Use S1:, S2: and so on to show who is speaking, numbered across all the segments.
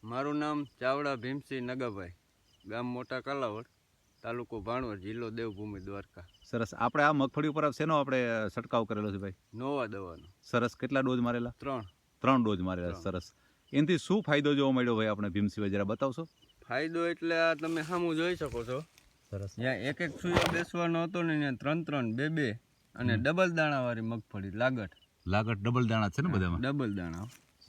S1: મારું નામ ચાવડા ભીમસિંહ નગાભાઈ, ગામ મોટા કાલાવડ, તાલુકો ભાણવડ, જિલ્લો દેવભૂમિ દ્વારકા.
S2: સરસ. આપણે આ મગફળી ઉપર શેનો આપણે છંટકાવ કરેલો છે ભાઈ?
S1: નોવા દવાનો.
S2: સરસ. કેટલા ડોઝ મારેલા?
S1: 3
S2: ડોઝ મારેલા. સરસ. એનાથી શું ફાયદો જોવા મળ્યો ભાઈ આપણે ભીમસિંહભાઈ, જરા બતાવશો?
S1: ફાયદો એટલે આ તમે સામું જોઈ શકો છો.
S2: સરસ.
S1: જ્યાં એક સુયો બેસવાનો હતો ને ત્યાં 3 2 અને ડબલ દાણાવાળી મગફળી લાગટ
S2: ડબલ દાણા છે ને બધામાં?
S1: ડબલ દાણા.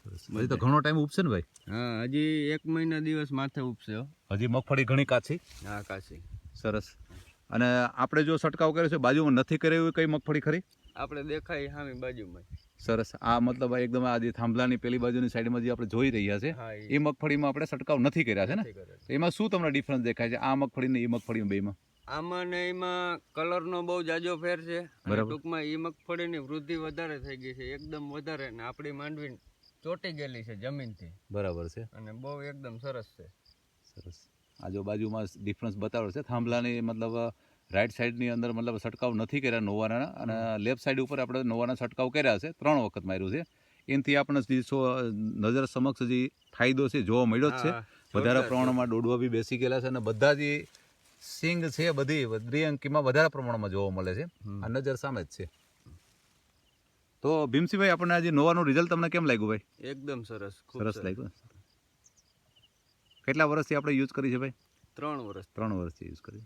S2: હજી તો ઘણો ટાઈમ ઉપશે ને ભાઈ?
S1: હા, હજી 1 મહિના દિવસ માથે ઉપશે.
S2: હજી મગફળી ઘણી કાચી?
S1: હા, કાચી.
S2: સરસ. અને આપણે જો છંટકાવ કર્યો છે બાજુમાં નથી કર્યો એવી કઈ મગફળી ખરી?
S1: આપણે દેખાય સામે બાજુમાં.
S2: સરસ. આ મતલબ એકદમ આ જે થાંભલાની પેલી બાજુની સાઈડમાં જે આપણે જોઈ રહ્યા છે એ મગફળીમાં આપણે છંટકાવ નથી કર્યા છે ને? તો એમાં શું તમને ડિફરન્સ દેખાય છે આ મગફળી ને એ મગફળી બેમાં?
S1: આમાં ને એમાં કલરનો બહુ જાજો ફેર છે. ટૂંકમાં એ મગફળીની વૃદ્ધિ વધારે થઈ ગઈ છે, એકદમ વધારે. ને આપણી માંડવી ચોટી ગયેલી છે જમીનથી.
S2: બરાબર છે.
S1: અને બહુ એકદમ સરસ છે.
S2: સરસ. આ જો બાજુમાં ડિફરન્સ બતાવે છે થાંભલાની મતલબ રાઈટ સાઈડની અંદર મતલબ છંટકાવ નથી કર્યા નોવાના, અને લેફ્ટ સાઈડ ઉપર આપણે નોવાના છંટકાવ કર્યા છે, 3 વખત માર્યું છે. એનાથી આપણે નજર સમક્ષ જે ફાયદો છે જોવા મળ્યો જ છે. વધારે પ્રમાણમાં ડોડવા બી બેસી ગયેલા છે અને બધા જે સિંગ છે બધી અંકીમાં વધારે પ્રમાણમાં જોવા મળે છે. આ નજર સામે જ છે. તો ભીમસિંહભાઈ, આપણને આજે નોવાનું રિઝલ્ટ તમને કેમ લાગ્યું ભાઈ?
S1: એકદમ સરસ.
S2: સરસ લાગ્યું. કેટલા વર્ષથી આપણે યુઝ કરી છે ભાઈ?
S1: 3 વર્ષ.
S2: 3 વર્ષથી યુઝ કરી.